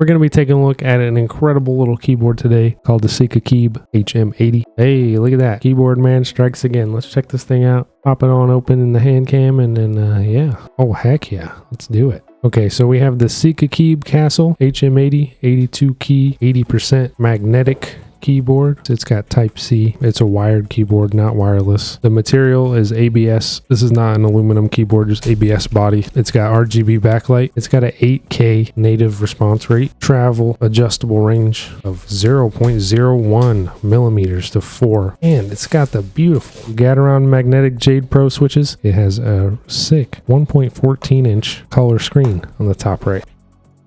We're going to be taking a look at an incredible little keyboard today called the Sikakeyb HM80. Hey, look at that. Keyboard man strikes again. Let's check this thing out. Pop it on open in the Handcam and then, yeah. Oh, heck yeah. Let's do it. Okay, so we have the Sikakeyb Castle HM80, 82 key, 80% magnetic keyboard. It's got Type-C. It's a wired keyboard, not wireless. The material is ABS. This is not an aluminum keyboard, just ABS body. It's got RGB backlight. It's got an 8K native response rate. Travel adjustable range of 0.01 millimeters to 4. And it's got the beautiful Gateron magnetic Jade Pro switches. It has a sick 1.14 inch color screen on the top right.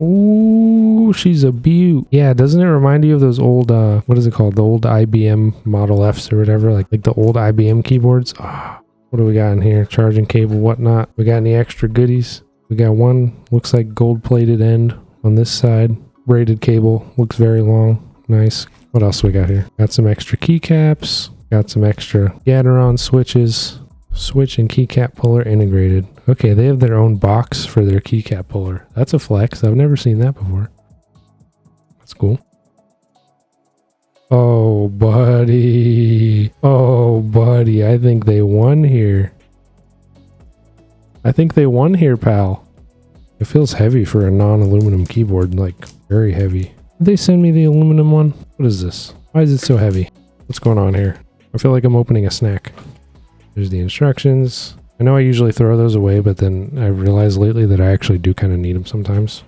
Ooh, she's a beaut. Yeah, doesn't it remind you of those old, what is it called? The old IBM Model Fs or whatever, like the old IBM keyboards. Ah, what do we got in here? Charging cable, whatnot. We got any extra goodies? We got one, looks like gold-plated end on this side. Braided cable, looks very long. Nice. What else we got here? Got some extra keycaps. Got some extra Gateron switches. Switch and keycap puller integrated. Okay, they have their own box for their keycap puller. That's a flex. I've never seen that before. That's cool. Oh, buddy. Oh, buddy. I think they won here. I think they won here, pal. It feels heavy for a non-aluminum keyboard. Like, very heavy. Did they send me the aluminum one? What is this? Why is it so heavy? What's going on here? I feel like I'm opening a snack. There's the instructions. I know I usually throw those away, but then I realized lately that I actually do kind of need them sometimes.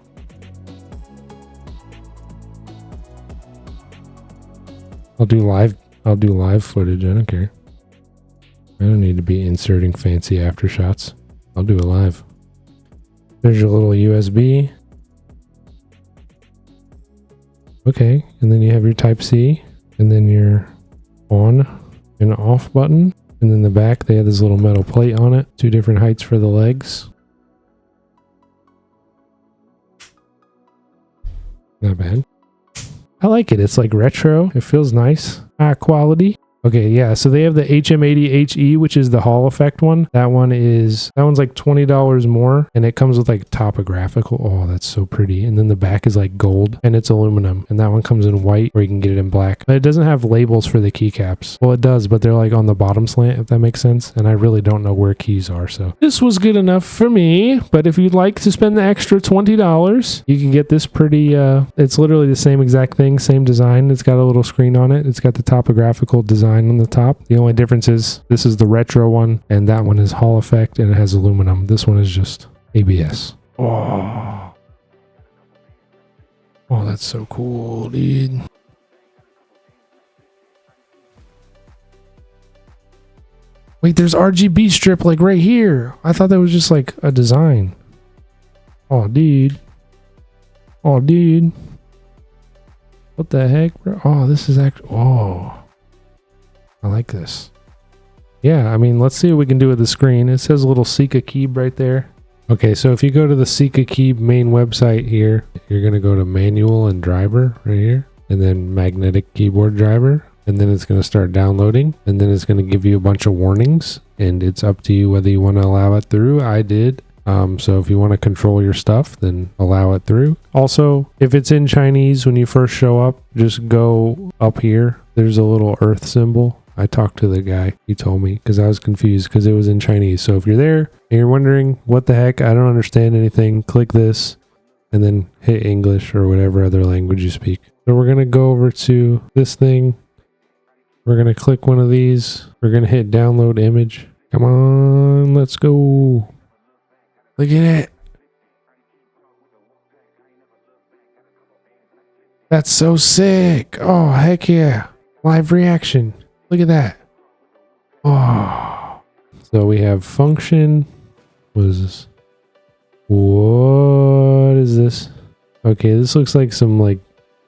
I'll do live footage. I don't care. I don't need to be inserting fancy aftershots. I'll do it live. There's your little USB. Okay, and then you have your Type-C, and then your on and off button. And then the back, they have this little metal plate on it. 2 different heights for the legs. Not bad. I like it. It's like retro. It feels nice. High quality. Okay, yeah, so they have the HM80 HE, which is the Hall effect one. That one's like $20 more, and it comes with like topographical. Oh, that's so pretty. And then the back is like gold, and it's aluminum. And that one comes in white, or you can get it in black. But it doesn't have labels for the keycaps. Well, it does, but they're like on the bottom slant, if that makes sense. And I really don't know where keys are, so this was good enough for me. But if you'd like to spend the extra $20, you can get this pretty, it's literally the same exact thing, same design. It's got a little screen on it. It's got the topographical design on the top. The only difference is this is the retro one and that one is Hall effect and it has aluminum. This one is just ABS. Oh, that's so cool, dude. Wait, there's RGB strip like right here. I thought that was just like a design. Oh, dude. Oh, dude. What the heck, bro? Oh, this is actually... Oh. I like this. Yeah, I mean, let's see what we can do with the screen. It says a little Sikakeyb right there. Okay, so if you go to the Sikakeyb main website here, you're going to go to manual and driver right here, and then magnetic keyboard driver, and then it's going to start downloading, and then it's going to give you a bunch of warnings, and it's up to you whether you want to allow it through. I did. So if you want to control your stuff, then allow it through. Also, if it's in Chinese when you first show up, just go up here. There's a little earth symbol. I talked to the guy. He told me because I was confused because it was in Chinese. So if you're there and you're wondering what the heck, I don't understand anything, click this and then hit English or whatever other language you speak. So we're going to go over to this thing. We're going to click one of these. We're going to hit download image. Come on, let's go. Look at it. That's so sick. Oh, heck yeah. Live reaction. Look at that. Oh. So we have function. What is this? What is this? Okay, this looks like some like,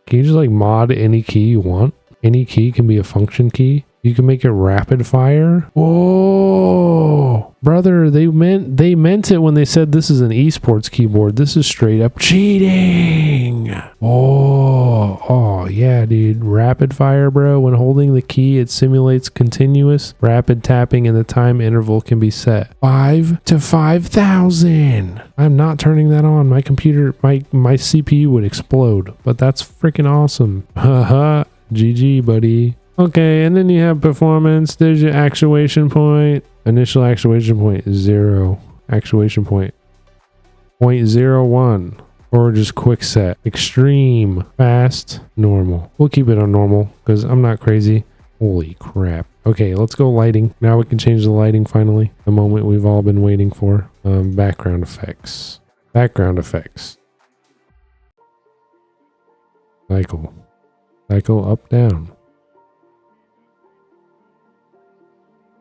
can you just like mod any key you want? Any key can be a function key. You can make it rapid fire. Whoa, brother, they meant it when they said this is an esports keyboard. This is straight up cheating. Oh, yeah. yeah, dude. Rapid fire, bro. When holding the key, it simulates continuous rapid tapping and the time interval can be set 5 to 5,000. I'm not turning that on. My computer, my CPU would explode, but that's freaking awesome. Haha. GG, buddy. Okay, and then you have performance. There's your actuation point. Initial actuation point is 0. Actuation point 0.01. Or just quick set. Extreme. Fast. Normal. We'll keep it on normal because I'm not crazy. Holy crap. Okay, let's go lighting. Now we can change the lighting finally. The moment we've all been waiting for. Background effects. Background effects. Cycle. Cycle up, down.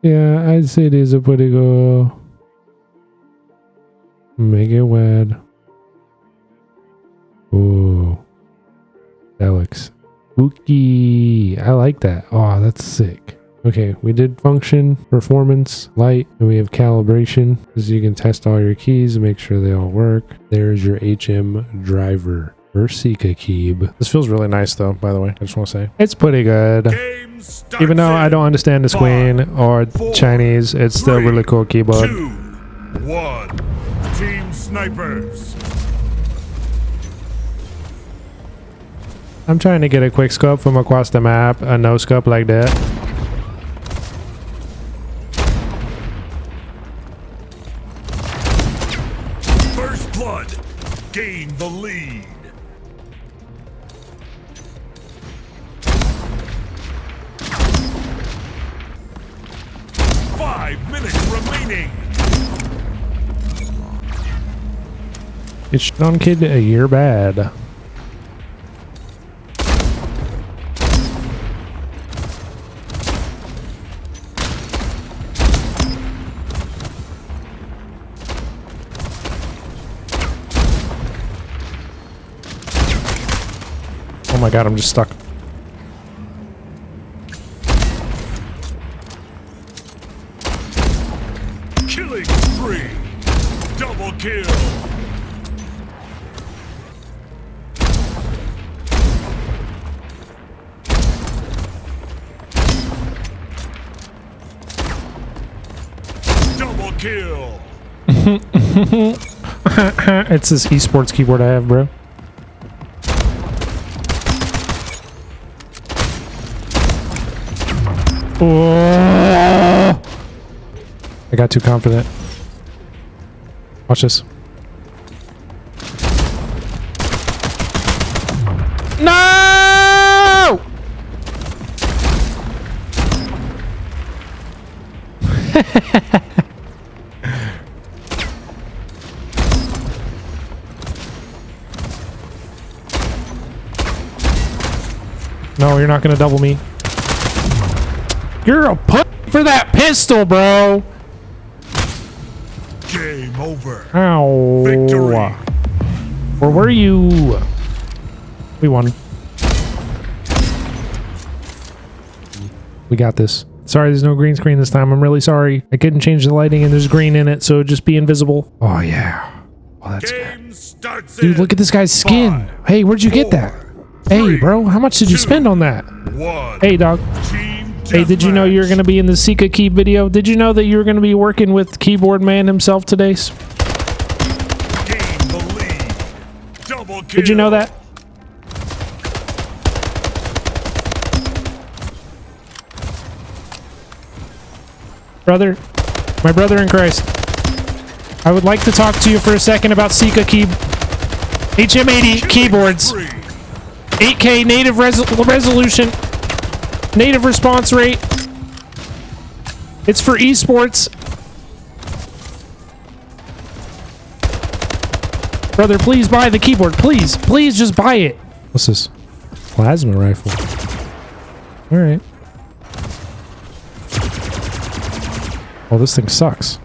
Yeah, I'd say these are pretty good. Make it wet. Ooh. That looks spooky. I like that. Oh, that's sick. Okay, we did function, performance, light, and we have calibration. So you can test all your keys and make sure they all work. There's your HM driver for Sikakeyb. This feels really nice though, by the way. I just want to say. It's pretty good. Even though I don't understand the screen or Chinese, it's still really cool keyboard. 2, 1. Team snipers. I'm trying to get a quick scope from across the map, a no scope like that. First blood. Gain the lead. Remaining. It's shit on kid a year bad. Oh my god, I'm just stuck. Killing spree. Double kill. Double kill. It's this esports keyboard I have, bro. Oh, I got too confident. Watch this. No! No, you're not gonna double me. You're a put for that pistol, bro. Game over. Ow. Victory. Where were you? We won. We got this. Sorry, there's no green screen this time. I'm really sorry. I couldn't change the lighting and there's green in it, so it'd just be invisible. Oh, yeah. Oh, that's good. Dude, look at this guy's skin. 5, hey, where'd you get that? 3, hey, bro, how much did you spend on that? 1. Hey, dog. Hey, did you know you were going to be in the Sikakeyb video? Did you know that you were going to be working with keyboard man himself today? Gain the lead. Double kill. Did you know that? Brother, my brother in Christ, I would like to talk to you for a second about Sikakeyb HM80 keyboards. 8K native resolution, native response rate. It's for esports. Brother, please buy the keyboard. Please, please just buy it. What's this? Plasma rifle. All right. Oh, this thing sucks.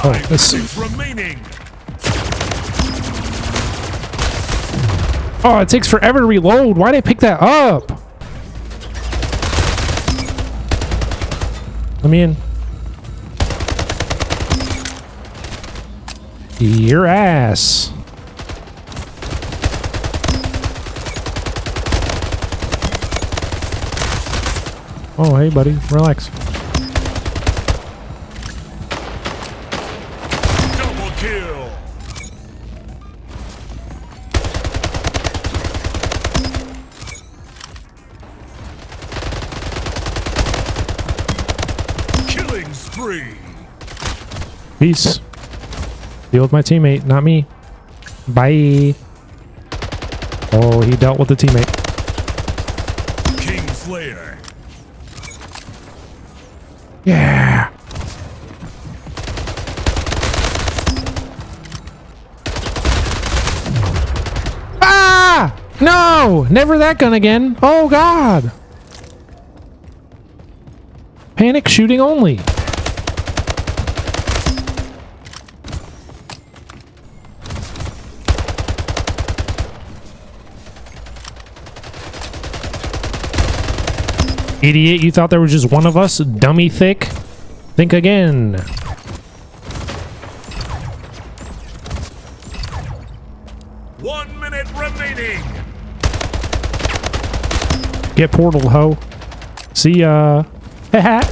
Oh, this. Oh, it takes forever to reload. Why'd I pick that up? Let me in. Your ass. Oh, hey, buddy. Relax. Double kill. Killing spree. Peace. Deal with my teammate, not me. Bye. Oh, he dealt with the teammate. King Slayer. Yeah. Ah! No! Never that gun again. Oh, God. Panic shooting only. Idiot, you thought there was just one of us? Dummy thick? Think again. One minute remaining. Get portal, ho. See ya. I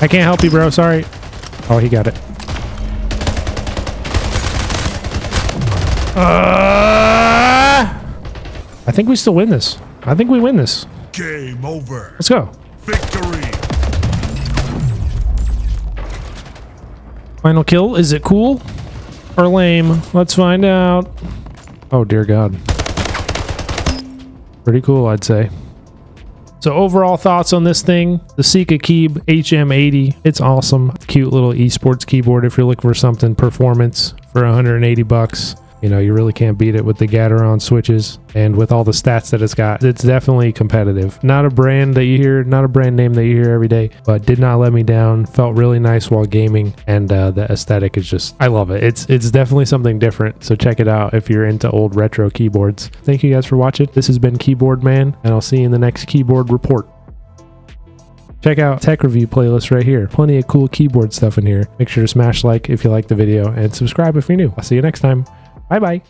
can't help you, bro. Sorry. Oh, he got it. I think we still win this. I think we win this. Game over. Let's go. Victory. Final kill. Is it cool or lame? Let's find out. Oh, dear God. Pretty cool, I'd say. So overall thoughts on this thing, the Sikakeyb HM80, it's awesome. Cute little esports keyboard if you're looking for something performance for 180 bucks. You know, you really can't beat it with the Gateron switches and with all the stats that it's got. It's definitely competitive. Not a brand that you hear, not a brand name that you hear every day, but did not let me down. Felt really nice while gaming, and the aesthetic is just, I love it. It's definitely something different. So check it out if you're into old retro keyboards. Thank you guys for watching. This has been Keyboard Man, and I'll see you in the next keyboard report. Check out tech review playlist right here. Plenty of cool keyboard stuff in here. Make sure to smash like if you like the video and subscribe if you're new. I'll see you next time. Bye-bye.